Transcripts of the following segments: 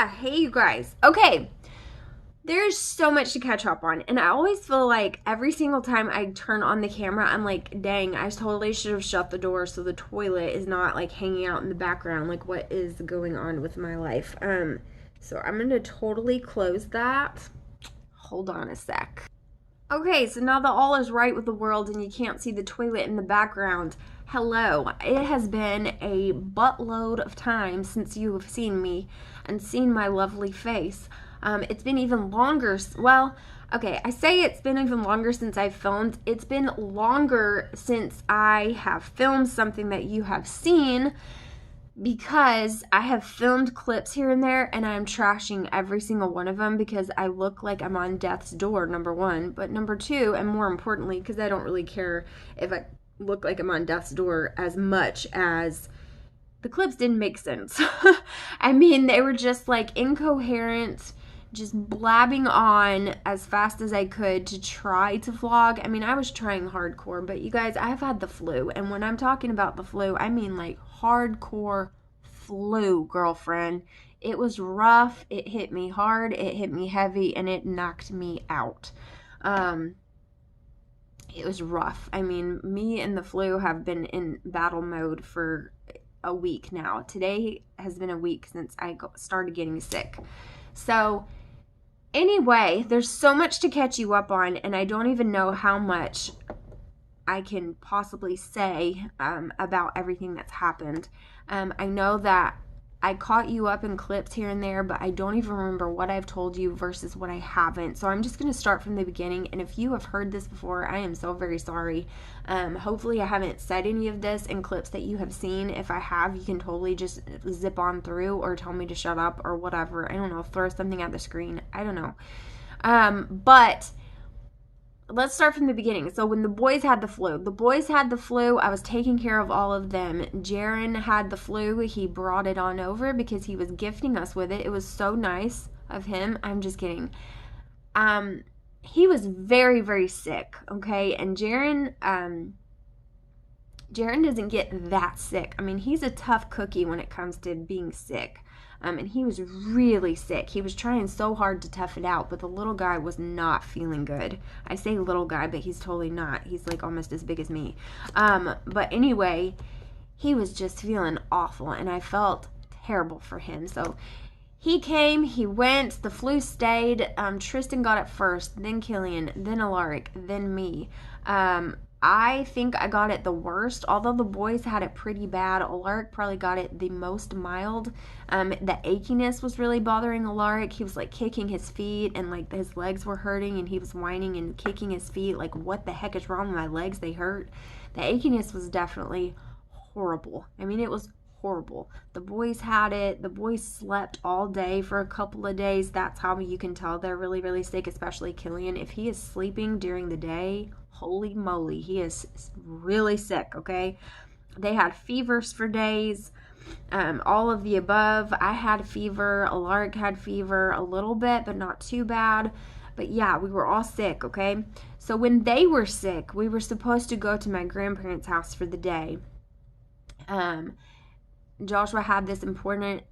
Hey, you guys. Okay, there's so much to catch up on, and I always feel like every single time I turn on the camera, I'm like, dang, I totally should have shut the door so the toilet is not like hanging out in the background. Like, what is going on with my life? So I'm gonna totally close that. Hold on a sec. Okay, so now that all is right with the world and you can't see the toilet in the background, hello. It has been a buttload of time since you have seen me and seen my lovely face. It's been even longer. Well, okay, I say it's been even longer since I've filmed. It's been longer since I have filmed something that you have seen because I have filmed clips here and there and I'm trashing every single one of them because I look like I'm on death's door, number one. But number two, and more importantly, because I don't really care if I look like I'm on death's door as much as the clips didn't make sense. I mean, they were just like incoherent, just blabbing on as fast as I could to try to vlog. I mean, I was trying hardcore, but you guys, I've had the flu. And when I'm talking about the flu, I mean like hardcore flu, girlfriend. It was rough. It hit me hard. It hit me heavy, and it knocked me out. Um, it was rough. I mean, me and the flu have been in battle mode for a week now. Today has been a week since I started getting sick. So, anyway, there's so much to catch you up on, and I don't even know how much I can possibly say about everything that's happened. I know that I caught you up in clips here and there, but I don't even remember what I've told you versus what I haven't. So I'm just going to start from the beginning. And if you have heard this before, I am so very sorry. Hopefully I haven't said any of this in clips that you have seen. If I have, you can totally just zip on through or tell me to shut up or whatever. I don't know, throw something at the screen. I don't know. But let's start from the beginning. So when the boys had the flu, I was taking care of all of them. Jaron had the flu. He brought it on over because he was gifting us with it. It was so nice of him. I'm just kidding. He was very, very sick, okay? And Jaron doesn't get that sick. I mean, he's a tough cookie when it comes to being sick. And he was really sick. He was trying so hard to tough it out, but the little guy was not feeling good. I say little guy, but he's totally not. He's like almost as big as me. But anyway, he was just feeling awful, and I felt terrible for him. So he came, he went, the flu stayed. Tristan got it first, then Killian, then Alaric, then me. I think I got it the worst, although the boys had it pretty bad. Alaric probably got it the most mild. The achiness was really bothering Alaric. He was like kicking his feet and like his legs were hurting and he was whining and kicking his feet like, what the heck is wrong with my legs? They hurt. The achiness was definitely horrible. I mean, it was horrible. The boys had it. The boys slept all day for a couple of days. That's how you can tell they're really, really sick, especially Killian. If he is sleeping during the day, holy moly, he is really sick, okay? They had fevers for days, all of the above. I had fever. Alaric had fever a little bit, but not too bad. But yeah, we were all sick, okay? So when they were sick, we were supposed to go to my grandparents' house for the day. Joshua had this important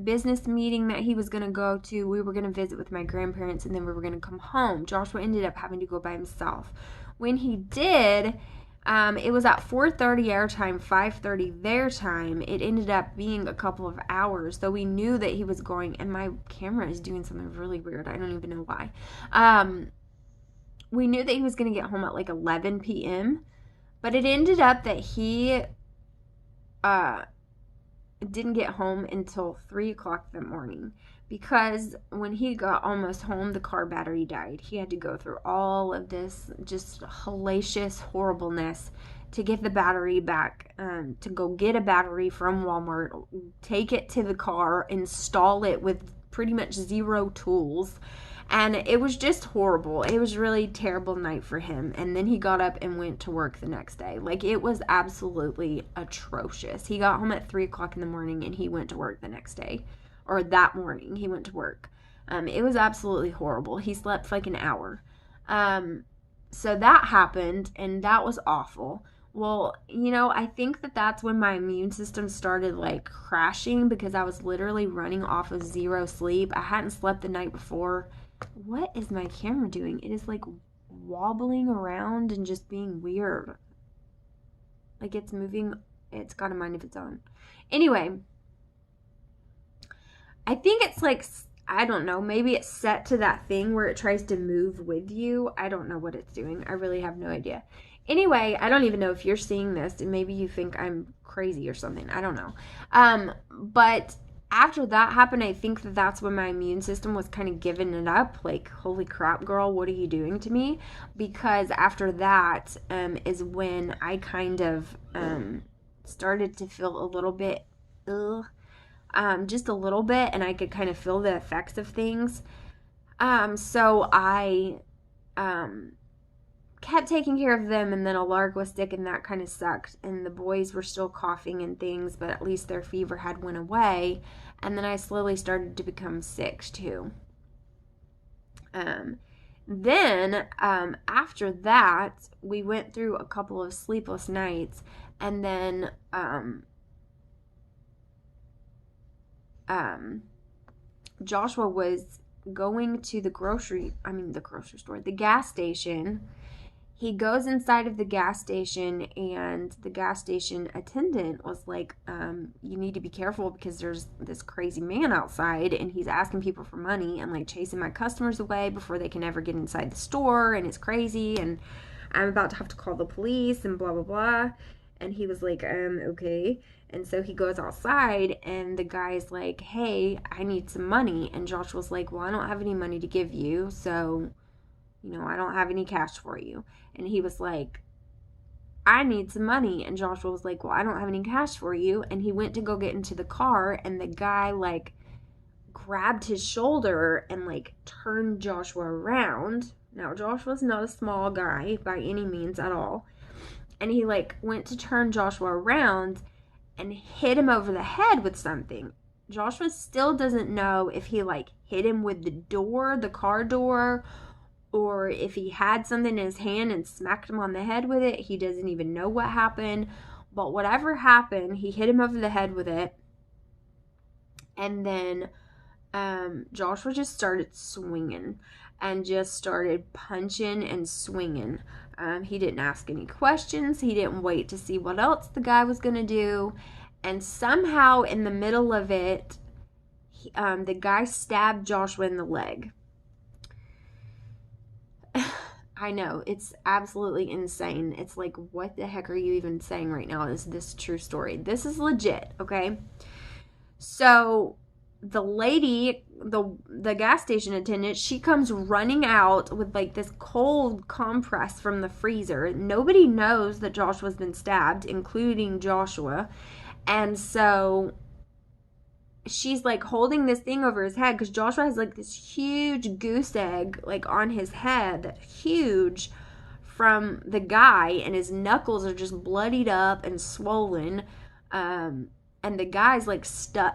business meeting that he was going to go to. We were going to visit with my grandparents and then we were going to come home. Joshua ended up having to go by himself. When he did, it was at 4:30 our time, 5:30 their time. It ended up being a couple of hours, so we knew that he was going, and my camera is doing something really weird. I don't even know why. We knew that he was going to get home at like 11 p.m., but it ended up that he didn't get home until 3 o'clock that morning because when he got almost home, the car battery died. He had to go through all of this just hellacious horribleness to get the battery back, to go get a battery from Walmart, take it to the car, install it with pretty much zero tools. And it was just horrible. It was really a terrible night for him. And then he got up and went to work the next day. Like, it was absolutely atrocious. He got home at 3 o'clock in the morning and he went to work the next day. Or that morning, he went to work. It was absolutely horrible. He slept like an hour. So that happened, and that was awful. Well, you know, I think that that's when my immune system started like crashing because I was literally running off of zero sleep. I hadn't slept the night before. What is my camera doing? It is like wobbling around and just being weird. Like it's moving, it's got a mind of its own. Anyway, I think it's like, I don't know, maybe it's set to that thing where it tries to move with you. I don't know what it's doing. I really have no idea. Anyway, I don't even know if you're seeing this and maybe you think I'm crazy or something. I don't know. But after that happened, I think that that's when my immune system was kind of giving it up. Like, holy crap, girl, what are you doing to me? Because after that is when I kind of started to feel a little bit ill, just a little bit, and I could kind of feel the effects of things. So I kept taking care of them, and then a lark was sick, and that kind of sucked. And the boys were still coughing and things, but at least their fever had went away. And then I slowly started to become sick too. Then after that, we went through a couple of sleepless nights, and then Joshua was going to the grocery store, the gas station. He goes inside of the gas station, and the gas station attendant was like, you need to be careful because there's this crazy man outside, and he's asking people for money and like chasing my customers away before they can ever get inside the store, and it's crazy, and I'm about to have to call the police and blah, blah, blah. And he was like, okay. And so he goes outside, and the guy's like, hey, I need some money. And Josh was like, well, I don't have any money to give you, so, you know, I don't have any cash for you. And he was like, I need some money. And Joshua was like, well, I don't have any cash for you. And he went to go get into the car, and the guy like grabbed his shoulder and like turned Joshua around. Now, Joshua's not a small guy by any means at all. And he like went to turn Joshua around and hit him over the head with something. Joshua still doesn't know if he like hit him with the car door, or if he had something in his hand and smacked him on the head with it. He doesn't even know what happened. But whatever happened, he hit him over the head with it. And then Joshua just started swinging and just started punching and swinging. He didn't ask any questions. He didn't wait to see what else the guy was going to do. And somehow in the middle of it, the guy stabbed Joshua in the leg. I know, it's absolutely insane. It's like, what the heck are you even saying right now? Is this a true story? This is legit, okay? So the lady, the gas station attendant, she comes running out with like this cold compress from the freezer. Nobody knows that Joshua's been stabbed, including Joshua. And so she's like holding this thing over his head because Joshua has like this huge goose egg like on his head, huge, from the guy, and his knuckles are just bloodied up and swollen. And the guy's like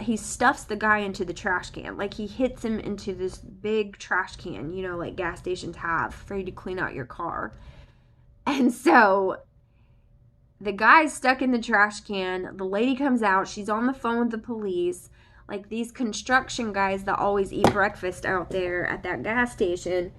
he stuffs the guy into the trash can. Like he hits him into this big trash can, you know, like gas stations have for you to clean out your car. And so the guy's stuck in the trash can. The lady comes out. She's on the phone with the police. Like these construction guys that always eat breakfast out there at that gas station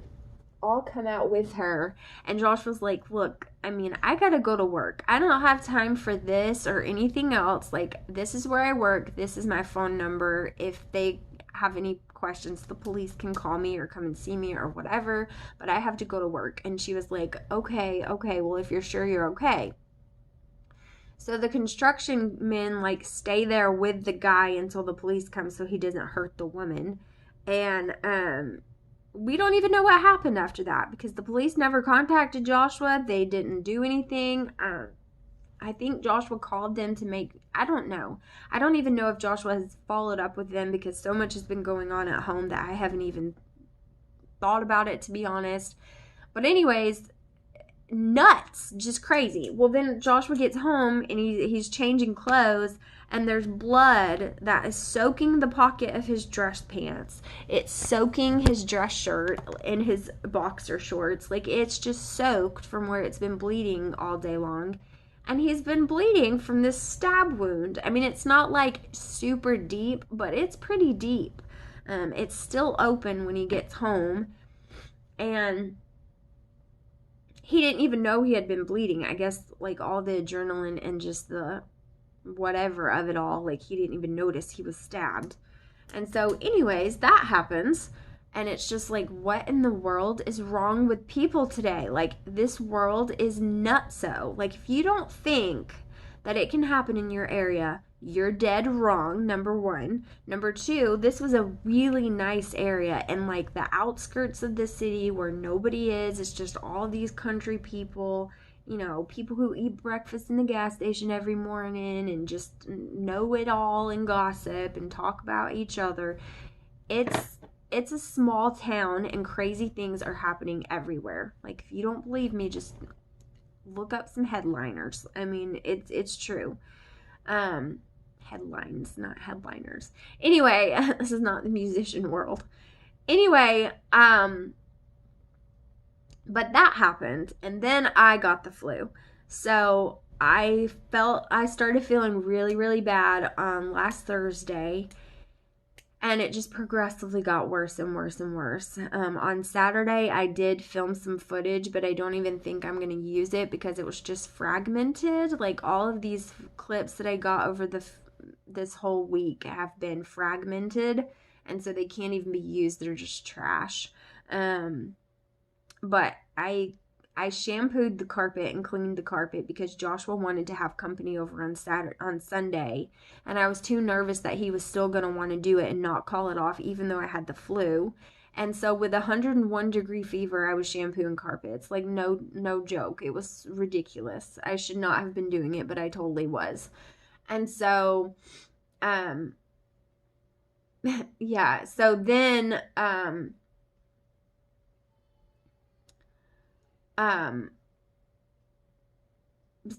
all come out with her. And Josh was like, look, I mean, I gotta go to work. I don't have time for this or anything else. Like, this is where I work. This is my phone number. If they have any questions, the police can call me or come and see me or whatever. But I have to go to work. And she was like, okay, well, if you're sure you're okay. So the construction men like stay there with the guy until the police come so he doesn't hurt the woman. And we don't even know what happened after that because the police never contacted Joshua. They didn't do anything. I think Joshua called them to I don't know. I don't even know if Joshua has followed up with them because so much has been going on at home that I haven't even thought about it, to be honest. But anyways, nuts, just crazy. Well, then Joshua gets home and he's changing clothes, and there's blood that is soaking the pocket of his dress pants. It's soaking his dress shirt and his boxer shorts. Like, it's just soaked from where it's been bleeding all day long. and he's been bleeding from this stab wound. I mean, it's not like super deep, but it's pretty deep. It's still open when he gets home, and he didn't even know he had been bleeding. I guess like all the adrenaline and just the whatever of it all, like he didn't even notice he was stabbed. And so, anyways, that happens. And it's just like, what in the world is wrong with people today? Like, this world is nutso. Like, if you don't think that it can happen in your area, you're dead wrong, number one. Number two, this was a really nice area in like the outskirts of the city where nobody is. It's just all these country people, you know, people who eat breakfast in the gas station every morning and just know it all and gossip and talk about each other. It's a small town and crazy things are happening everywhere. Like, if you don't believe me, just look up some headliners. I mean, it's true. Headlines, not headliners. Anyway, this is not the musician world. Anyway, but that happened, and then I got the flu. So I started feeling really, really bad last Thursday, and it just progressively got worse and worse and worse. On Saturday, I did film some footage, but I don't even think I'm going to use it because it was just fragmented. Like, all of these clips that I got over this whole week have been fragmented, and so they can't even be used. They're just trash. But I shampooed the carpet and cleaned the carpet because Joshua wanted to have company over on Sunday, and I was too nervous that he was still going to want to do it and not call it off even though I had the flu. And so with 101-degree fever, I was shampooing carpets. Like, no joke. It was ridiculous. I should not have been doing it, but I totally was. And so yeah, so then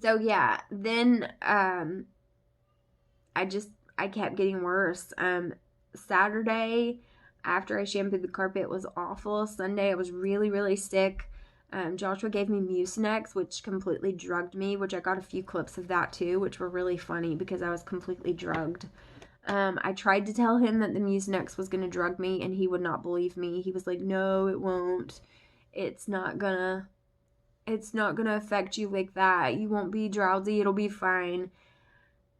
so yeah, then I kept getting worse. Saturday, after I shampooed the carpet, was awful. Sunday, I was really, really sick. Joshua gave me Mucinex, which completely drugged me, which I got a few clips of that too, which were really funny because I was completely drugged. I tried to tell him that the Mucinex was going to drug me, and he would not believe me. He was like, no, it won't. It's not gonna affect you like that. You won't be drowsy. It'll be fine.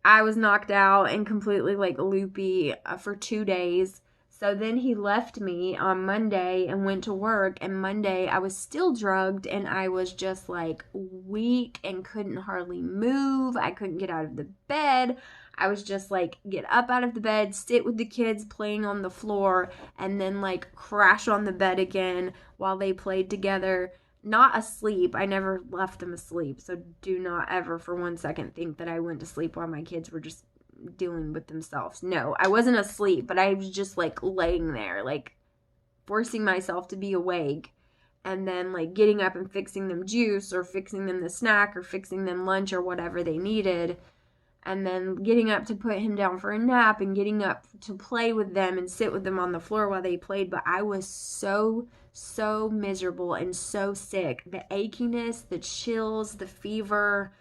I was knocked out and completely like loopy for 2 days. So then he left me on Monday and went to work. And Monday I was still drugged and I was just like weak and couldn't hardly move. I couldn't get out of the bed. I was just like, get up out of the bed, sit with the kids playing on the floor, and then like crash on the bed again while they played together. Not asleep. I never left them asleep. So do not ever for 1 second think that I went to sleep while my kids were just dealing with themselves. No, I wasn't asleep, but I was just like laying there, like forcing myself to be awake, and then like getting up and fixing them juice or fixing them the snack or fixing them lunch or whatever they needed, and then getting up to put him down for a nap and getting up to play with them and sit with them on the floor while they played. But I was so miserable and so sick. The achiness, the chills, the fever,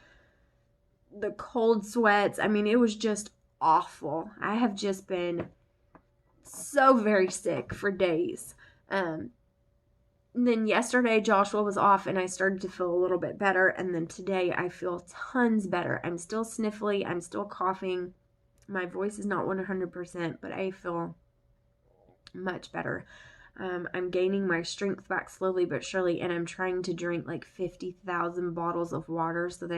the cold sweats. I mean, it was just awful. I have just been so very sick for days. Then yesterday Joshua was off and I started to feel a little bit better, and then today I feel tons better. I'm still sniffly, I'm still coughing. My voice is not 100%, but I feel much better. I'm gaining my strength back slowly but surely, and I'm trying to drink like 50,000 bottles of water so that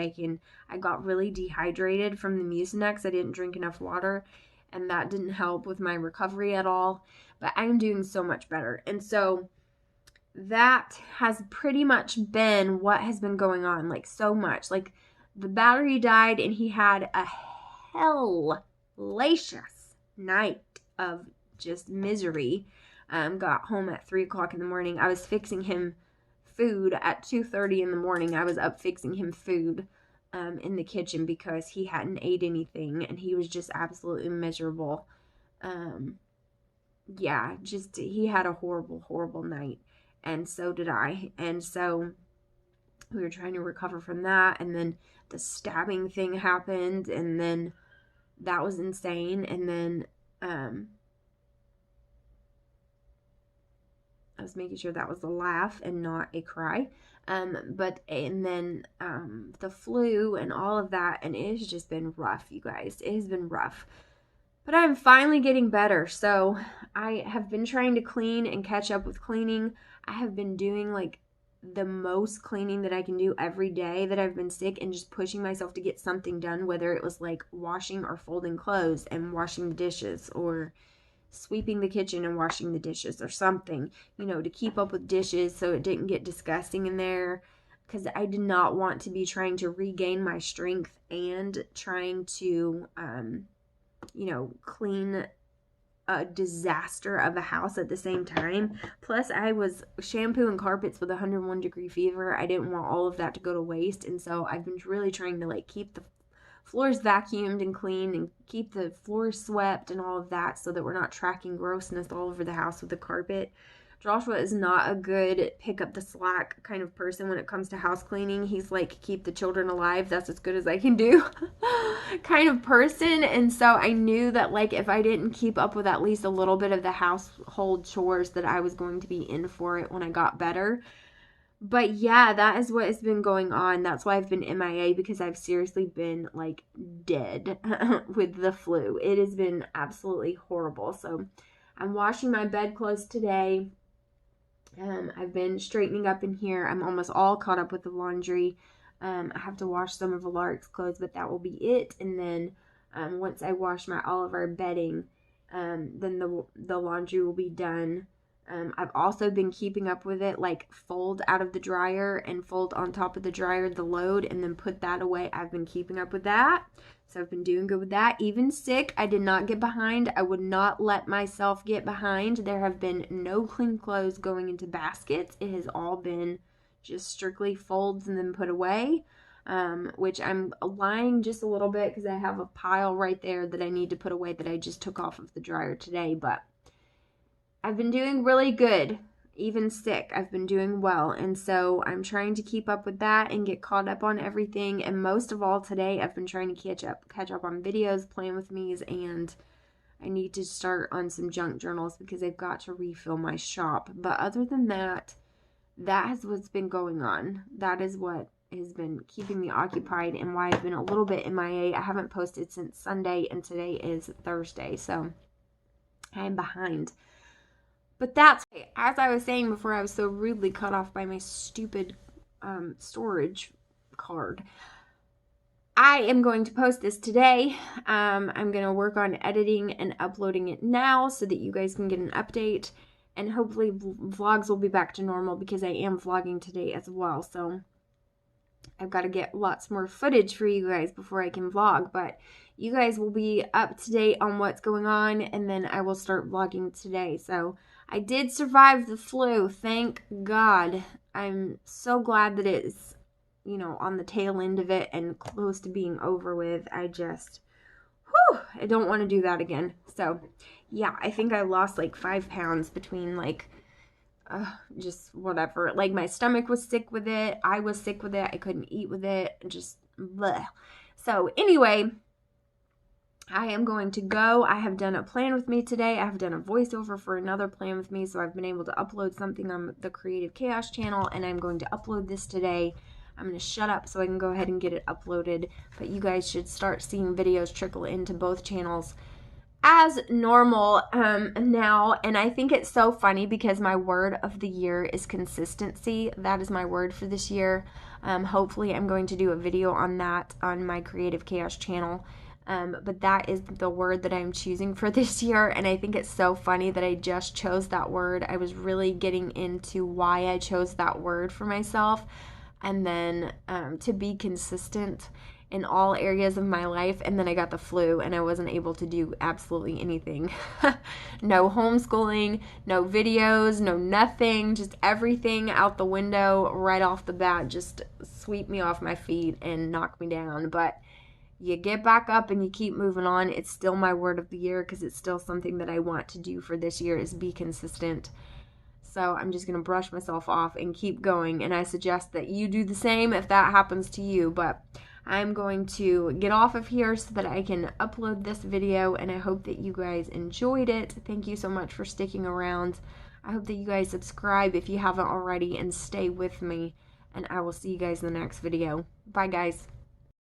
I got really dehydrated from the Mucinex. I didn't drink enough water, and that didn't help with my recovery at all, but I'm doing so much better. And so that has pretty much been what has been going on, like so much. Like, the battery died and he had a hellacious night of just misery. Got home at 3 o'clock in the morning. I was fixing him food at 2:30 in the morning. I was up fixing him food in the kitchen because he hadn't ate anything and he was just absolutely miserable. Yeah, just he had a horrible night, and so did I. And so we were trying to recover from that, and then the stabbing thing happened, and then that was insane. And then I was making sure that was a laugh and not a cry. And then the flu and all of that, and it has just been rough, you guys. It has been rough. But I'm finally getting better. So I have been trying to clean and catch up with cleaning. I have been doing like the most cleaning that I can do every day that I've been sick, and just pushing myself to get something done, whether it was like washing or folding clothes and washing the dishes, or sweeping the kitchen and washing the dishes, or something, to keep up with dishes so it didn't get disgusting in there, because I did not want to be trying to regain my strength and trying to clean a disaster of a house at the same time. Plus, I was shampooing carpets with 101 degree fever. I didn't want all of that to go to waste, and so I've been really trying to like keep the floors vacuumed and clean and keep the floors swept and all of that, so that we're not tracking grossness all over the house with the carpet. Joshua is not a good pick up the slack kind of person when it comes to house cleaning. He's like, keep the children alive, that's as good as I can do kind of person. And so I knew that like if I didn't keep up with at least a little bit of the household chores, that I was going to be in for it when I got better. But yeah, that is what has been going on. That's why I've been MIA, because I've seriously been like dead with the flu. It has been absolutely horrible. So I'm washing my bedclothes today. I've been straightening up in here. I'm almost all caught up with the laundry. I have to wash some of Alaric's clothes, but that will be it. And then once I wash all of our bedding, then the laundry will be done. I've also been keeping up with it, like fold out of the dryer and fold on top of the dryer the load and then put that away. I've been keeping up with that. So I've been doing good with that. Even sick, I did not get behind. I would not let myself get behind. There have been no clean clothes going into baskets. It has all been just strictly folds and then put away, which I'm lying just a little bit because I have a pile right there that I need to put away that I just took off of the dryer today. But I've been doing really good. Even sick, I've been doing well, and so I'm trying to keep up with that and get caught up on everything. And most of all today, I've been trying to catch up on videos, Plan With Me's, and I need to start on some junk journals because I've got to refill my shop. But other than that, that is what's been going on. That is what has been keeping me occupied and why I've been a little bit MIA. I haven't posted since Sunday, and today is Thursday, so I'm behind. But that's, as I was saying before, I was so rudely cut off by my stupid storage card. I am going to post this today. I'm going to work on editing and uploading it now so that you guys can get an update. And hopefully vlogs will be back to normal, because I am vlogging today as well. So I've got to get lots more footage for you guys before I can vlog. But you guys will be up to date on what's going on, and then I will start vlogging today. So I did survive the flu, thank God. I'm so glad that it's, on the tail end of it and close to being over with. I don't want to do that again. So, yeah, I think I lost like 5 pounds between just whatever. Like my stomach was sick with it. I was sick with it. I couldn't eat with it. Just bleh. So, anyway, I am going to go. I have done a Plan With Me today. I have done a voiceover for another Plan With Me, so I've been able to upload something on the Creative Chaos channel, and I'm going to upload this today. I'm going to shut up so I can go ahead and get it uploaded, but you guys should start seeing videos trickle into both channels as normal now. And I think it's so funny because my word of the year is consistency. That is my word for this year. Hopefully I'm going to do a video on that on my Creative Chaos channel. But that is the word that I'm choosing for this year, and I think it's so funny that I just chose that word. I was really getting into why I chose that word for myself, and then to be consistent in all areas of my life, and then I got the flu, and I wasn't able to do absolutely anything. No homeschooling, no videos, no nothing, just everything out the window right off the bat, just sweep me off my feet and knock me down. But you get back up and you keep moving on. It's still my word of the year because it's still something that I want to do for this year, is be consistent. So I'm just going to brush myself off and keep going. And I suggest that you do the same if that happens to you. But I'm going to get off of here so that I can upload this video. And I hope that you guys enjoyed it. Thank you so much for sticking around. I hope that you guys subscribe if you haven't already and stay with me. And I will see you guys in the next video. Bye, guys.